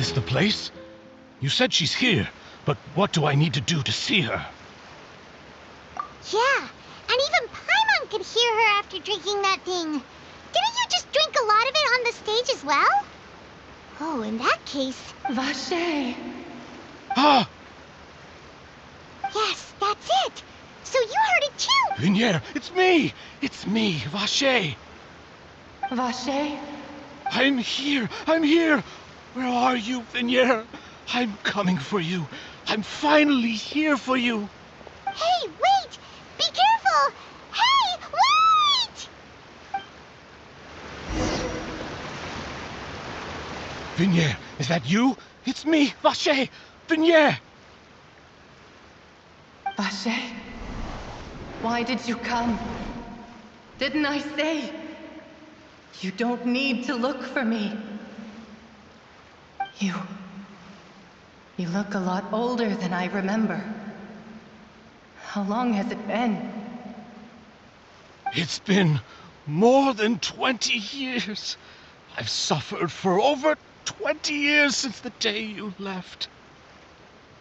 this the place? You said she's here, but what do I need to do to see her? Yeah, and even Paimon could hear her after drinking that thing. Didn't you just drink a lot of it on the stage as well? Oh, in that case... Vache! Ah! Yes, that's it! So you heard it too! Vinier, it's me! It's me, Vache! Vache? I'm here! I'm here! Where are you, Vinier? I'm coming for you. I'm finally here for you. Hey, wait! Be careful! Hey, wait! Vinier, is that you? It's me, Vache! Vinier! Vache? Why did you come? Didn't I say? You don't need to look for me. You look a lot older than I remember. How long has it been? It's been more than 20 years. I've suffered for over 20 years since the day you left.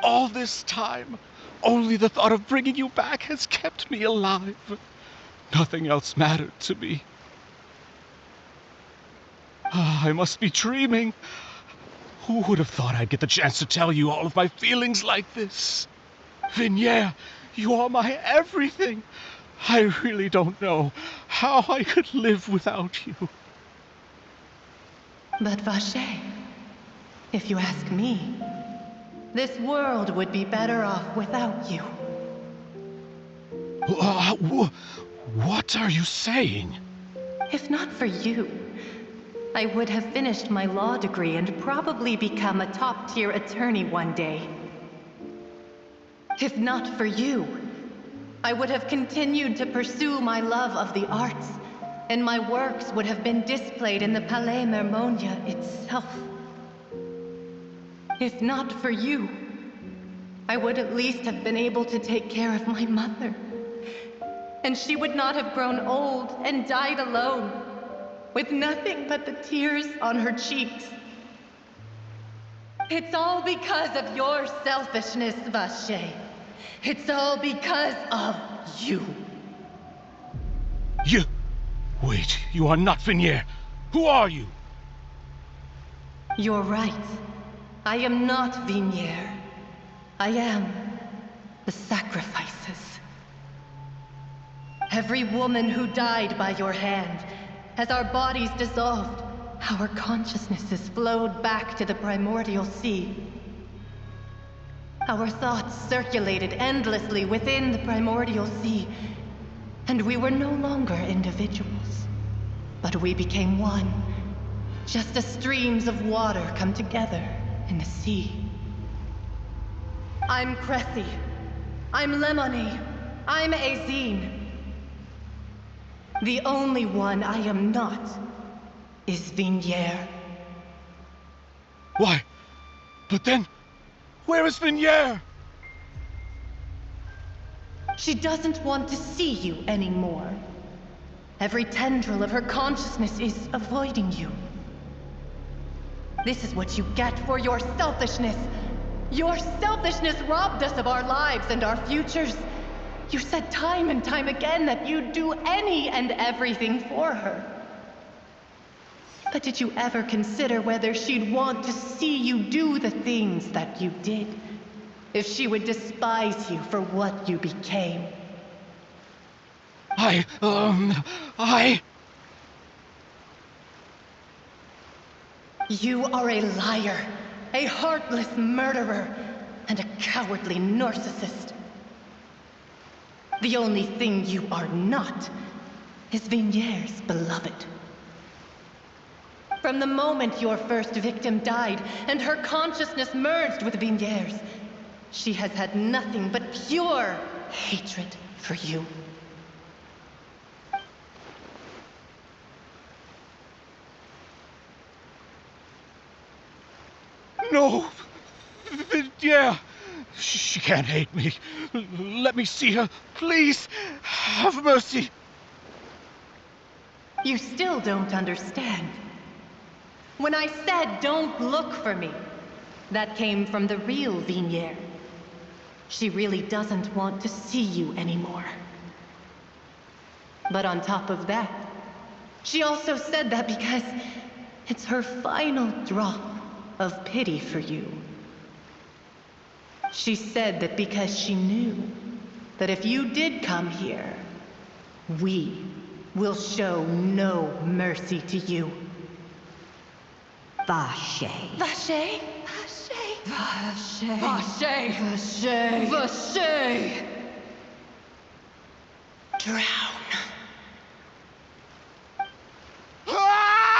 All this time, only the thought of bringing you back has kept me alive. Nothing else mattered to me. I must be dreaming. Who would have thought I'd get the chance to tell you all of my feelings like this? Vinier, you are my everything. I really don't know how I could live without you. But Vache, if you ask me, this world would be better off without you. What are you saying? If not for you, I would have finished my law degree and probably become a top-tier attorney one day. If not for you, I would have continued to pursue my love of the arts, and my works would have been displayed in the Palais Mermonia itself. If not for you, I would at least have been able to take care of my mother. And she would not have grown old and died alone, with nothing but the tears on her cheeks. It's all because of your selfishness, Vache. It's all because of you. You... Wait, you are not Vinier. Who are you? You're right. I am not Vinier. I am the sacrifices. Every woman who died by your hand, as our bodies dissolved, our consciousnesses flowed back to the primordial sea. Our thoughts circulated endlessly within the primordial sea, and we were no longer individuals, but we became one, just as streams of water come together in the sea. I'm Cressy. I'm Lemony. I'm Azine. The only one I am not is Vinier. Why? But then, where is Vinier? She doesn't want to see you anymore. Every tendril of her consciousness is avoiding you. This is what you get for your selfishness. Your selfishness robbed us of our lives and our futures. You said time and time again that you'd do any and everything for her. But did you ever consider whether she'd want to see you do the things that you did? If she would despise you for what you became? You are a liar, a heartless murderer, and a cowardly narcissist. The only thing you are not is Vinier's beloved. From the moment your first victim died and her consciousness merged with Vinier's, she has had nothing but pure hatred for you. No! Vinier! She can't hate me. Let me see her. Please, have mercy. You still don't understand. When I said don't look for me, That came from the real Vignier. She really doesn't want to see you anymore. But on top of that, she also said that because it's her final drop of pity for you. She said that because she knew that if you did come here, we will show no mercy to you. Vache. Vache? Vache? Vache? Vache? Vache? Vache? Drown. Ah!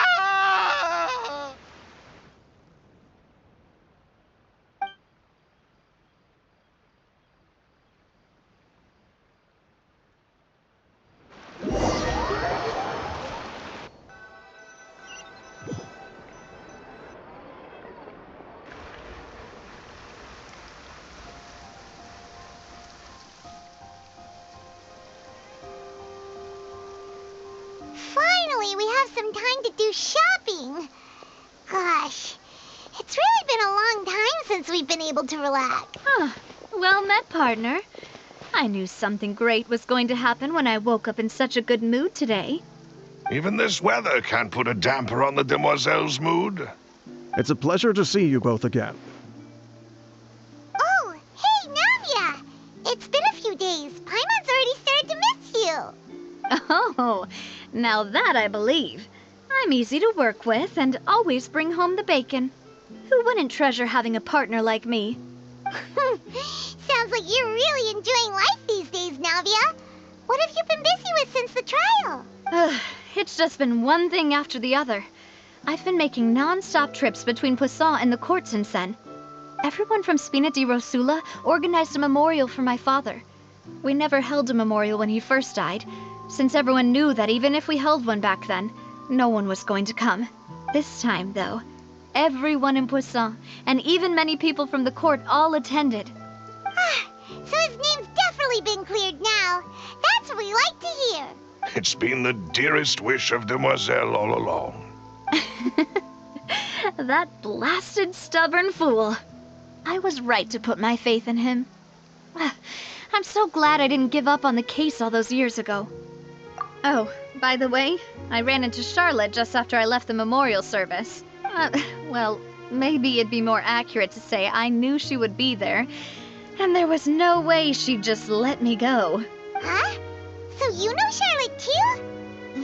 Finally, we have some time to do shopping. Gosh, it's really been a long time since we've been able to relax. Huh. Well met, partner. I knew something great was going to happen when I woke up in such a good mood today. Even this weather can't put a damper on the demoiselle's mood. It's a pleasure to see you both again. Oh, hey, Navia! It's been a few days. Paimon's already started to miss you. Oh, now that I believe. I'm easy to work with and always bring home the bacon. Who wouldn't treasure having a partner like me? Sounds like you're really enjoying life these days, Navia. What have you been busy with since the trial? It's just been one thing after the other. I've been making non-stop trips between Poisson and the court since then. Everyone from Spina di Rosula organized a memorial for my father. We never held a memorial when he first died, since everyone knew that even if we held one back then, no one was going to come. This time, though, everyone in Poisson, and even many people from the court, all attended. So his name's definitely been cleared now. That's what we like to hear. It's been the dearest wish of Demoiselle all along. That blasted stubborn fool. I was right to put my faith in him. I'm so glad I didn't give up on the case all those years ago. Oh, by the way, I ran into Charlotte just after I left the memorial service. Well, maybe it'd be more accurate to say I knew she would be there, and there was no way she'd just let me go. Huh? So you know Charlotte too?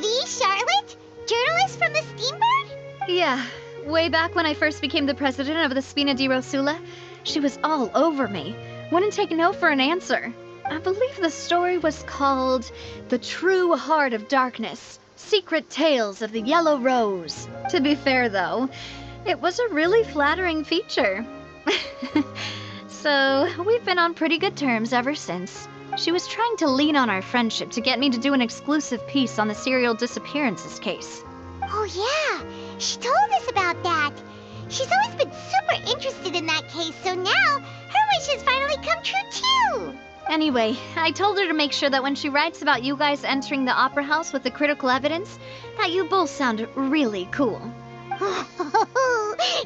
The Charlotte? Journalist from the Steambird? Yeah, way back when I first became the president of the Spina di Rosula, she was all over me. Wouldn't take no for an answer. I believe the story was called The True Heart of Darkness, Secret Tales of the Yellow Rose. To be fair, though, it was a really flattering feature. So, we've been on pretty good terms ever since. She was trying to lean on our friendship to get me to do an exclusive piece on the serial disappearances case. Oh yeah, she told us about that. She's always been super interested in that case, so now her wish has finally come true too. Anyway, I told her to make sure that when she writes about you guys entering the opera house with the critical evidence, that you both sound really cool. Now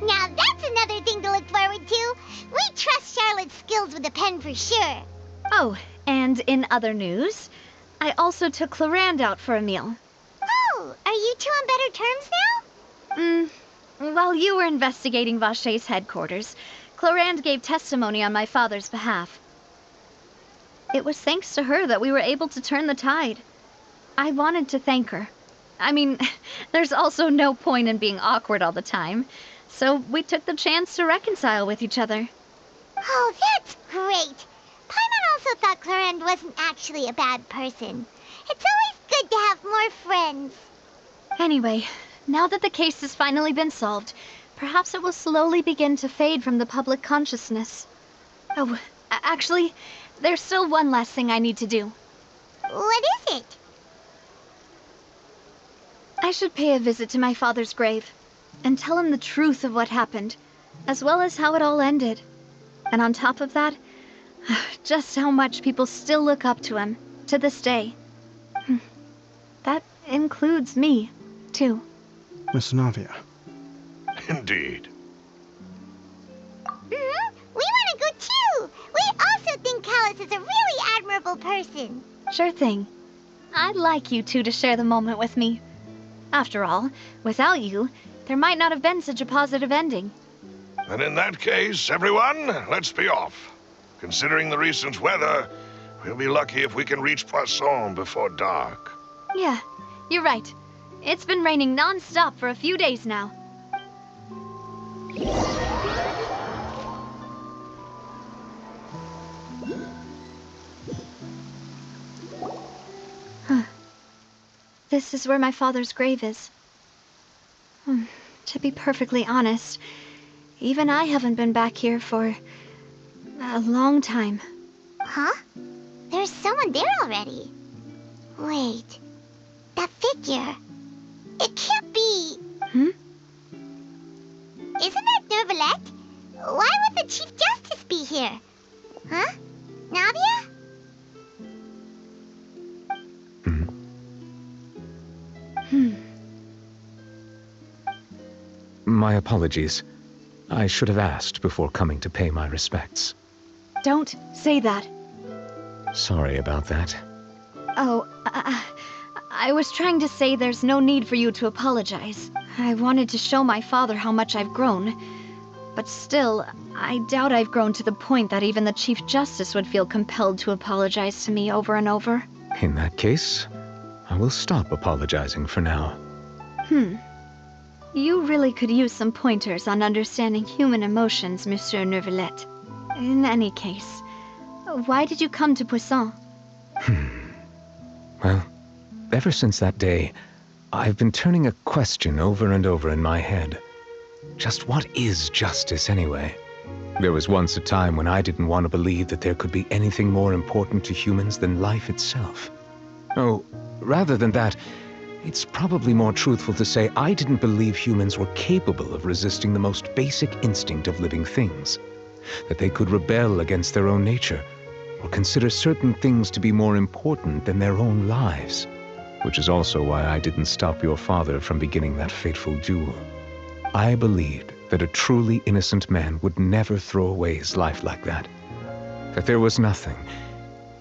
that's another thing to look forward to. We trust Charlotte's skills with a pen for sure. Oh, and in other news, I also took Clarande out for a meal. Oh, are you two on better terms now? While you were investigating Vache's headquarters, Clarande gave testimony on my father's behalf. It was thanks to her that we were able to turn the tide. I wanted to thank her. I mean, there's also no point in being awkward all the time, so we took the chance to reconcile with each other. Oh, that's great. Paimon also thought Clarande wasn't actually a bad person. It's always good to have more friends. Anyway, now that the case has finally been solved, perhaps it will slowly begin to fade from the public consciousness. Oh, actually, there's still one last thing I need to do. What is it? I should pay a visit to my father's grave and tell him the truth of what happened, as well as how it all ended. And on top of that, just how much people still look up to him to this day. That includes me, too. Miss Navia. Indeed. person. Sure thing. I'd like you two to share the moment with me. After all, without you, there might not have been such a positive ending. And in that case, everyone, let's be off. Considering the recent weather, we'll be lucky if we can reach Poisson before dark. Yeah, you're right. It's been raining non-stop for a few days now. This is where my father's grave is. To be perfectly honest, even I haven't been back here for a long time. Huh? There's someone there already. Wait. That figure. It can't be. Hmm? Isn't that Nervalette? Why would the Chief Justice be here? Huh? Navia? My apologies. I should have asked before coming to pay my respects. Don't say that. Sorry about that. Oh, I was trying to say there's no need for you to apologize. I wanted to show my father how much I've grown. But still, I doubt I've grown to the point that even the Chief Justice would feel compelled to apologize to me over and over. In that case, I will stop apologizing for now. You really could use some pointers on understanding human emotions, Monsieur Nervalette. In any case, why did you come to Poisson? Well, ever since that day, I've been turning a question over and over in my head. Just what is justice anyway? There was once a time when I didn't want to believe that there could be anything more important to humans than life itself. Oh, rather than that, it's probably more truthful to say I didn't believe humans were capable of resisting the most basic instinct of living things. That they could rebel against their own nature, or consider certain things to be more important than their own lives. Which is also why I didn't stop your father from beginning that fateful duel. I believed that a truly innocent man would never throw away his life like that. That there was nothing,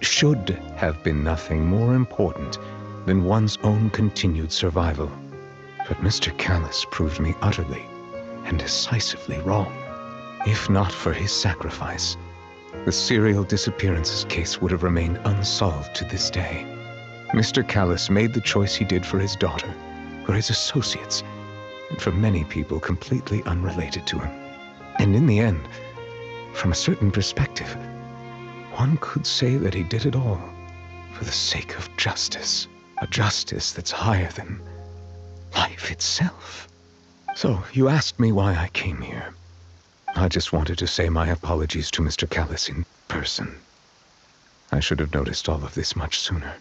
should have been nothing more important than one's own continued survival. But Mr. Callis proved me utterly and decisively wrong. If not for his sacrifice, the serial disappearances case would have remained unsolved to this day. Mr. Callis made the choice he did for his daughter, for his associates, and for many people completely unrelated to him. And in the end, from a certain perspective, one could say that he did it all for the sake of justice. A justice that's higher than life itself. So, you asked me why I came here. I just wanted to say my apologies to Mr. Callis in person. I should have noticed all of this much sooner.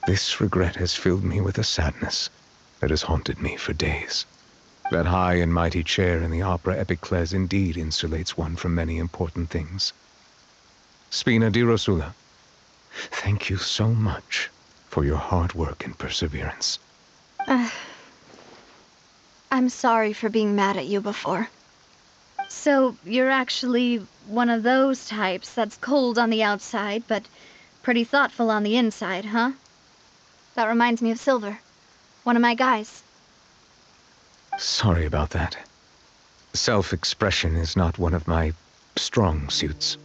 This regret has filled me with a sadness that has haunted me for days. That high and mighty chair in the opera Epiclese indeed insulates one from many important things. Spina di Rosula, thank you so much for your hard work and perseverance. I'm sorry for being mad at you before. So, you're actually one of those types that's cold on the outside, but pretty thoughtful on the inside, huh? That reminds me of Silver, one of my guys. Sorry about that. Self-expression is not one of my strong suits.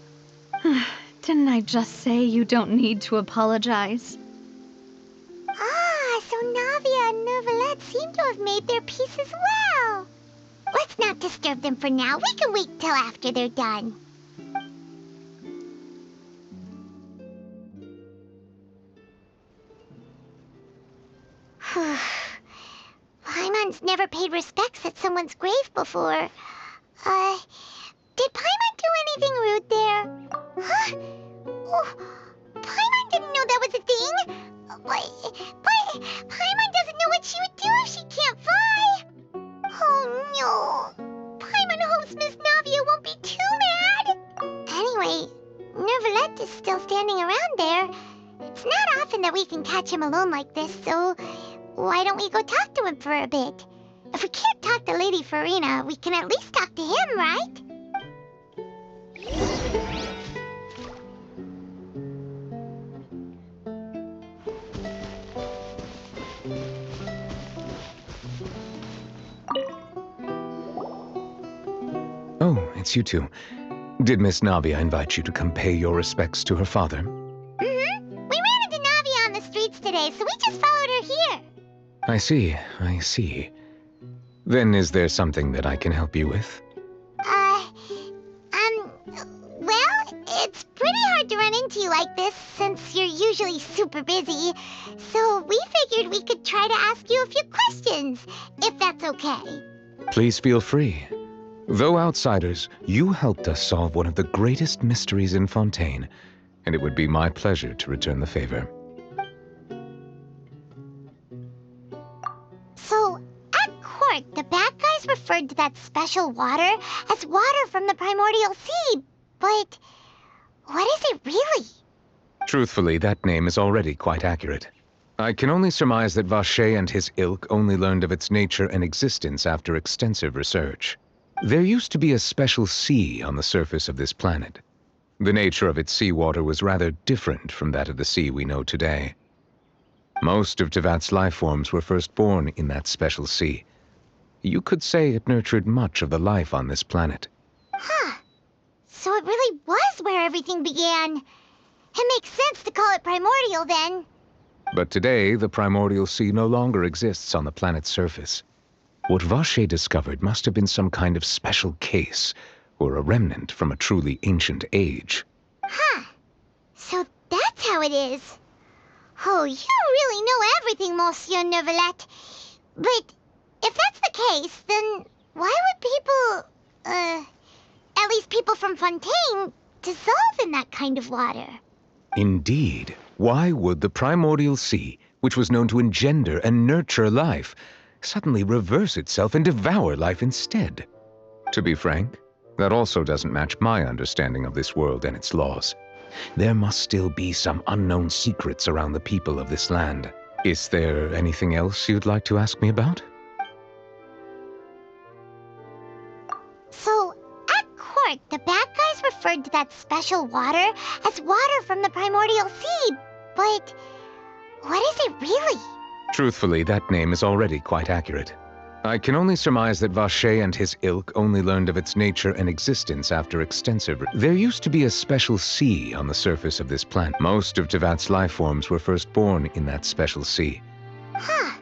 Didn't I just say you don't need to apologize? Ah, so Navia and Nervalette seem to have made their peace as well. Let's not disturb them for now. We can wait till after they're done. Paimon's never paid respects at someone's grave before. Did Paimon do anything rude there? Huh? Oh, Paimon didn't know that was a thing. But Paimon doesn't know what she would do if she can't fly. Oh no. Paimon hopes Miss Navia won't be too mad. Anyway, Nervalette is still standing around there. It's not often that we can catch him alone like this, so why don't we go talk to him for a bit? If we can't talk to Lady Farina, we can at least talk to him, right? meets you too. Did Miss Navia invite you to come pay your respects to her father? Mm-hmm. We ran into Navia on the streets today, so we just followed her here. I see. Then is there something that I can help you with? Well, it's pretty hard to run into you like this since you're usually super busy. So we figured we could try to ask you a few questions, if that's okay. Please feel free. Though outsiders, you helped us solve one of the greatest mysteries in Fontaine, and it would be my pleasure to return the favor. So, at court, the bad guys referred to that special water as water from the primordial sea, but what is it really? Truthfully, that name is already quite accurate. I can only surmise that Vacher and his ilk only learned of its nature and existence after extensive research. There used to be a special sea on the surface of this planet. The nature of its seawater was rather different from that of the sea we know today. Most of Tevat's life forms were first born in that special sea. You could say it nurtured much of the life on this planet. Huh. So it really was where everything began. It makes sense to call it primordial then. But today, the primordial sea no longer exists on the planet's surface. What Vacher discovered must have been some kind of special case, or a remnant from a truly ancient age. Huh. So that's how it is. Oh, you really know everything, Monsieur Neuvillette. But if that's the case, then why would people, at least people from Fontaine, dissolve in that kind of water? Indeed. Why would the primordial sea, which was known to engender and nurture life, suddenly reverse itself and devour life instead? To be frank, that also doesn't match my understanding of this world and its laws. There must still be some unknown secrets around the people of this land. Is there anything else you'd like to ask me about? So, at court, the bad guys referred to that special water as water from the primordial sea. But what is it really? Truthfully, that name is already quite accurate. I can only surmise that Vacher and his ilk only learned of its nature and existence after extensive... There used to be a special sea on the surface of this planet. Most of Tevat's life forms were first born in that special sea. Huh.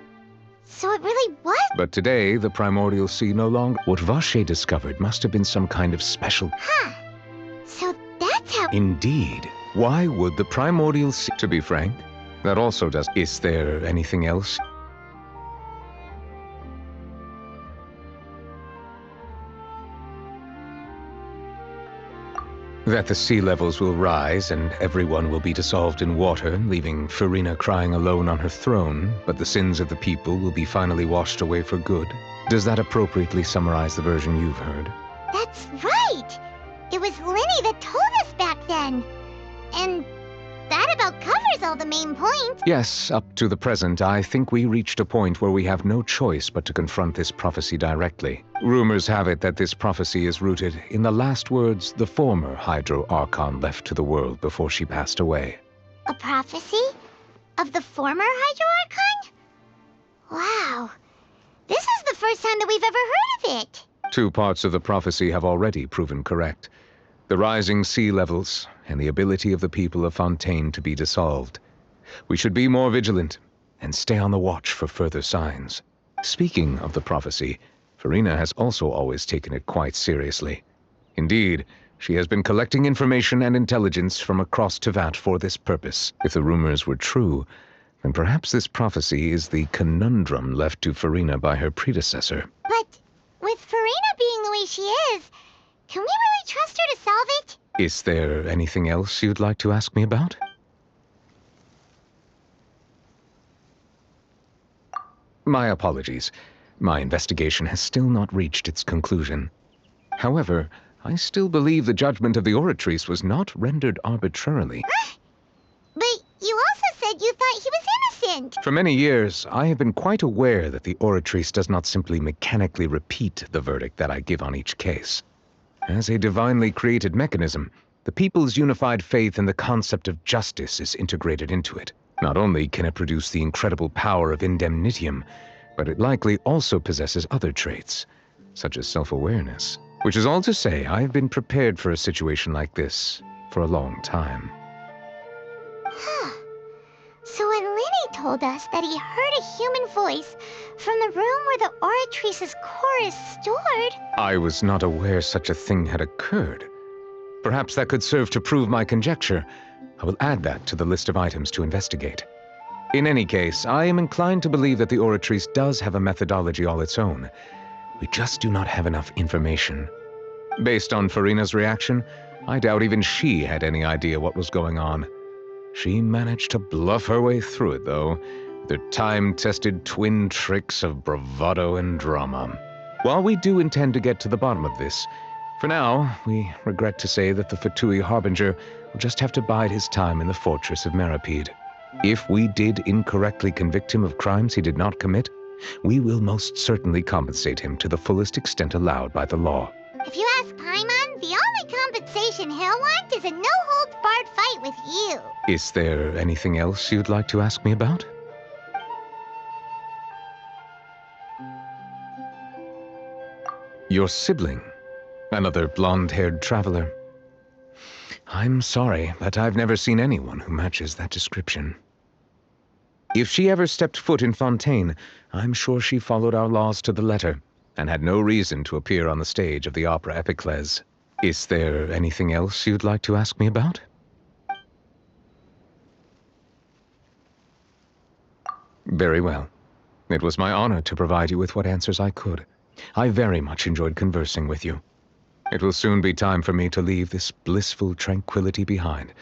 So it really was... But today, the primordial sea no longer... What Vacher discovered must have been some kind of special... Huh. So that's how... Indeed. Why would the primordial sea... To be frank, that also does... Is there anything else? That the sea levels will rise and everyone will be dissolved in water, leaving Farina crying alone on her throne, but the sins of the people will be finally washed away for good. Does that appropriately summarize the version you've heard? That's right! It was Linny that told us back then. And that about covers all the main points. Yes, up to the present, I think we reached a point where we have no choice but to confront this prophecy directly. Rumors have it that this prophecy is rooted in the last words the former Hydro Archon left to the world before she passed away. A prophecy? Of the former Hydro Archon? Wow. This is the first time that we've ever heard of it. 2 parts of the prophecy have already proven correct. The rising sea levels, and the ability of the people of Fontaine to be dissolved. We should be more vigilant, and stay on the watch for further signs. Speaking of the prophecy, Farina has also always taken it quite seriously. Indeed, she has been collecting information and intelligence from across Tevat for this purpose. If the rumors were true, then perhaps this prophecy is the conundrum left to Farina by her predecessor. But with Farina being the way she is, can we really trust her to solve it? Is there anything else you'd like to ask me about? My apologies. My investigation has still not reached its conclusion. However, I still believe the judgment of the Oratrice was not rendered arbitrarily. But you also said you thought he was innocent. For many years, I have been quite aware that the Oratrice does not simply mechanically repeat the verdict that I give on each case. As a divinely created mechanism, the people's unified faith in the concept of justice is integrated into it. Not only can it produce the incredible power of indemnitium, but it likely also possesses other traits, such as self-awareness. Which is all to say, I've been prepared for a situation like this for a long time. Huh. So when Lenny told us that he heard a human voice from the room where the Oratrice's core is stored... I was not aware such a thing had occurred. Perhaps that could serve to prove my conjecture. I will add that to the list of items to investigate. In any case, I am inclined to believe that the Oratrice does have a methodology all its own. We just do not have enough information. Based on Farina's reaction, I doubt even she had any idea what was going on. She managed to bluff her way through it, though, with her time-tested twin tricks of bravado and drama. While we do intend to get to the bottom of this, for now, we regret to say that the Fatui Harbinger will just have to bide his time in the fortress of Meripede. If we did incorrectly convict him of crimes he did not commit, we will most certainly compensate him to the fullest extent allowed by the law. If you ask Paimon, the only compensation he'll want is a no-holds-barred fight with you. Is there anything else you'd like to ask me about? Your sibling, another blonde-haired traveler. I'm sorry, but I've never seen anyone who matches that description. If she ever stepped foot in Fontaine, I'm sure she followed our laws to the letter, and had no reason to appear on the stage of the opera Epiclese. Is there anything else you'd like to ask me about? Very well. It was my honor to provide you with what answers I could. I very much enjoyed conversing with you. It will soon be time for me to leave this blissful tranquility behind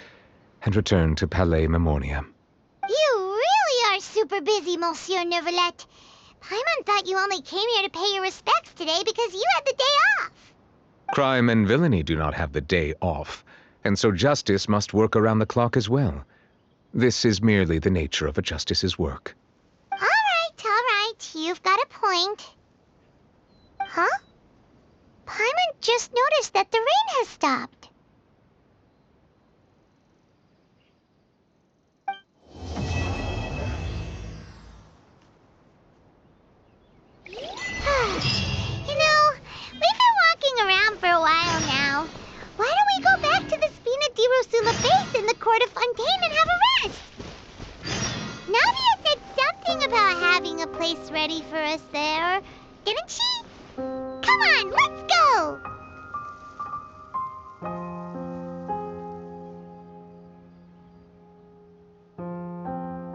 and return to Palais Memoria. You really are super busy, Monsieur Neuvillette. Paimon thought you only came here to pay your respects today because you had the day off. Crime and villainy do not have the day off, and so justice must work around the clock as well. This is merely the nature of a justice's work. All right, you've got a point. Huh? Paimon just noticed that the rain has stopped. You know, we've been walking around for a while now. Why don't we go back to the Spina di Rosula base in the court of Fontaine and have a rest? Nadia said something about having a place ready for us there, didn't she? Come on, let's